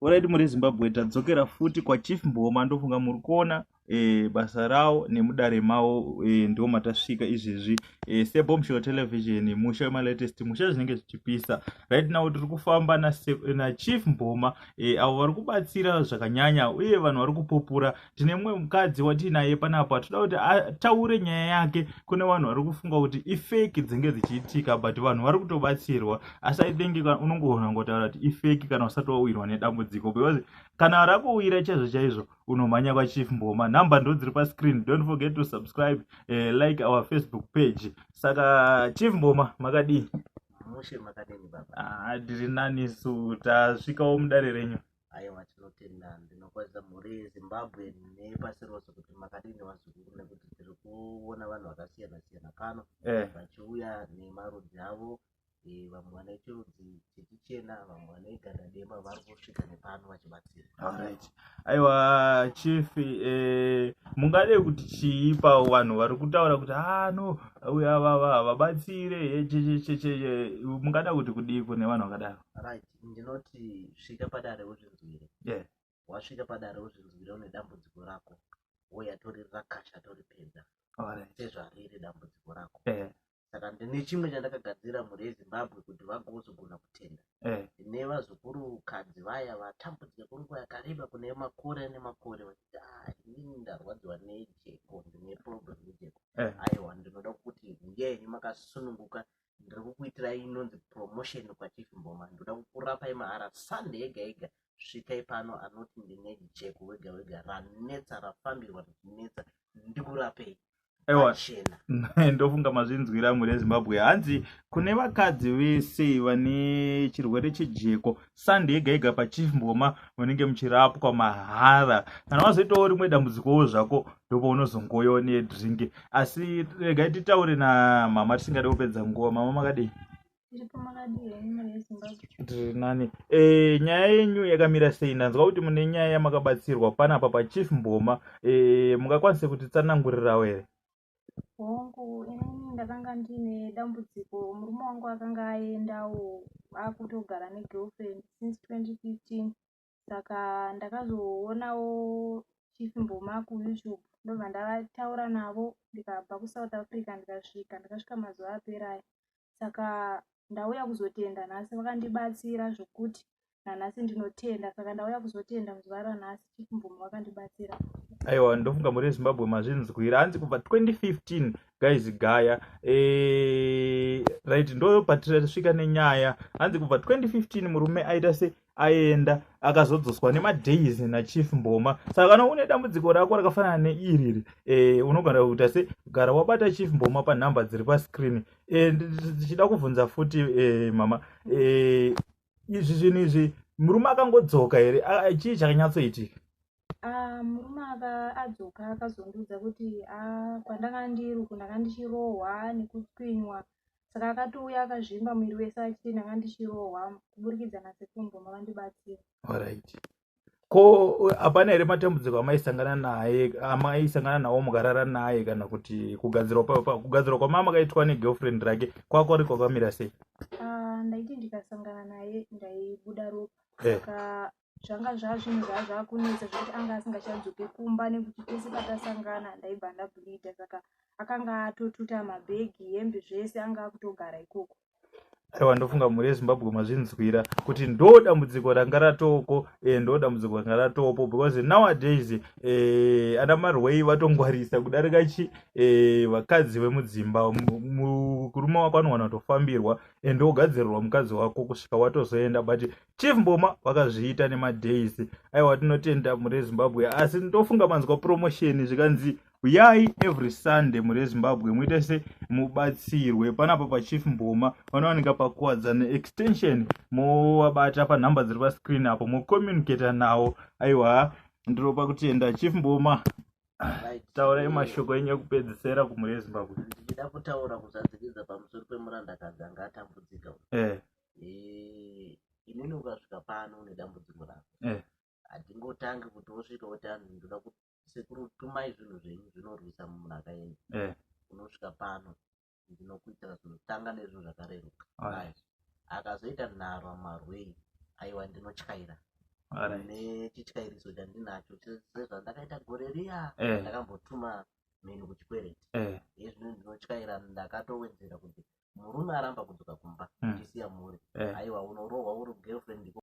Alright, muri Zimbabwe tadzokera futi kwa chiefmboma. Ndofunga muri kuona basa rawo nemudare mawo ndiwo matasvika izvezvi. Seboomshell television, musha wemalatest, musha zvinenge zvichipisa. Right now tiri kufamba nachiefmboma avo vari kubatsira zvakanyanya uye vanhu vari kupupura. Tine mumwe mukadzi watinaye panapa, toda kuti ataure nyaya yake kune vanhu vari kufunga kuti ifeki dzinenge dzichiitika, but vanhu vari kutobatsirwa. Asi I think unongoona ngotaura kuti ifeki kana usati wawirwa nedambudziko, because kana rakuwira chaizvo chaizvo unomhanya kwachiefmboma. Nhamba ndo dziri pascreen. Don't forget to subscribe, like our Facebook page. Saka chiefmboma makadii? Mushe makadini baba. Ndiri nani su, tasvikawo mudare renyu. Aiwa, tinotenda. Ndinokwazisa muri Zimbabwe nepasi rose kuti makadini wazukuru, nekuti tiri kuona vanhu vakasiyana siyana pano vachiuya nemarudzi avo. Vamwe vane chirudzi chichena, vamwe vane ganda dema, vari kusvika nepano vachibatsira. Alright. Aiwa chief, mungade kuti chiipa vanhu vari kutaura kuti no uya vabatsire chechecheche, mungada kuti kudii kune vanhu vakadaro? Right, ndinoti svika padare uzvinzwire. Wasvika padare uzvinzwire une dambudziko rako, uya tori rakasha toripedza. Sezvo riri dambudziko rako. Saka ndine chimwe chandakagadzira muri Zimbabwe kuti vagozogona kutenda. Ndine vazukuru-kadzi vaya vatambudzika kwenguva yakareba, kune makore nemakore, vachiti inini ndarwadziwa nejeko, ndine problem nejeko. Aiwa, ndinoda kuti nguva yenyu makasununguka, ndiri kukuitirai inonzi promotion kwachiefmboma. Ndoda kukurapai mahara Sunday yega yega. Svikai pano, anoti ndine jeko wega wega ranetsa, rafambirwa richinetsa, ndikurapei. Aiwa, ndofunga mazvinzwira muri Zimbabwe. Hanzi kune vakadzi vese vane chirwere chejeko, Sunday yega yega pachiefmboma munenge muchirapwa mahara. Kana wazoitawo rimwe dambudzikowo zvako, ndipo unozongoyawo nedringi. Asi regai titaure namama tisingade kupedza nguva. Mama makadii? Ndiri nani. Nyaya yenyu yakamira sei? Ndanzwa kuti mune nyaya yamakabatsirwa panapa pachiefmboma. Mungakwanise kutitsanangurirawo here? Hongu, inini ndakanga ndine dambudziko. Murume wangu akanga aendawo akutogara negirlfriend since 2015. Saka ndakazoonawo chiefmboma kuYouTube, ndobva ndataura navo, ndikabva kuSouth Africa ndikasvika mazuva apera. Saka ndauya kuzotenda nhasi, vakandibatsira zvokuti nanhasi ndinotenda. Saka ndauya kuzotenda muzuva ranhasi, chiefmboma vakandibatsira. Aiwa, ndofunga muri Zimbabwe mazvinzwira. Hanzi kubva 2015 guys gaya. Right, ndo patirasvika nenyaya. Hanzi kubva 2015 murume aita se aenda akazodzoswa nemadays nachiefmboma. Saka kana une dambudziko rako rakafanana neiriri, unogona kuita se gara wabata chiefmboma panhamba dziri pascreen. Ndichida kubvunza futi mama, izvi zvinhu izvi murume akangodzoka here? Chii chakanyatsoitika? Murume adzoka akazondiudza kuti kwandanga ndiri uku ndanga ndichirohwa nekutswinywa. Saka akatouya akazvimba mwiri wese achiti ndanga ndichirohwa, kuburikidza nasekumboma vandibatsira. Alright. Ko hapana here matambudziko amaisangana nawo mukarara naye, kana kuti kugadzirwa kwamama kaitwa negirlfriend rake kwako riko kwakamira sei? Ndaiti ndikasangana naye ndaibuda ropa. Saka zvanga zvazvinhu zvaakunetsa zvokuti anga asingachadzoke kumba, nekuti pese patasangana ndaibva ndabhulidha. Saka akanga atotuta mabhegi, hembe, zvese anga akutogara ikoko. Aiwa, ndofunga muri Zimbabwe mazvinzwira kuti ndo dambudziko ranga ratoko, ndo dambudziko ranga ratopo, because nowadays ana marwei vatongwarisa kudarika vakadzi vemudzimba. Murume wako anowana kutofambirwa ndogadzirirwa mukadzi wako kusvika watozoenda, but chiefmboma vakazviita nemadays. Aiwa, tinotenda muri Zimbabwe. Asi ndofunga manzwa promotion zvikanzi uyai every Sunday muri Zimbabwe muite se mubatsirwe. Panapa pachiefmboma vanowanika pakuwadza neextension, movabata panhamba dziri pascreen apo, mocommunicata nawo. Aiwa, ndinopa kutenda chiefmboma. Taurai mashoko enyu ekupedzisira kumuri Zimbabwe. Ndichida kutaura kuzadzikidza pamusoro pemurandakadzi anga atambudzika. Inini ukasvika pano une dambudziko rako, hatingotangi kuti wosvika kuti anhu ndoda sekurutumai zvinhu zvenyu zvinorwisa munhaka yenyu. Unosvika pano ndinokuitira zvinotanga nezvinhu zvakareruka. Akazoita nharo marwei, aiwa ndinotyaira. nechityairiso chandinacho sezvandakaita gore riya ndakambotuma mheni kuchikwereti izvino ndinotyaira ndakatowedzera kuti murume aramba kudzoka kumba ndisiya muri aiwa unorohwa uri girlfriend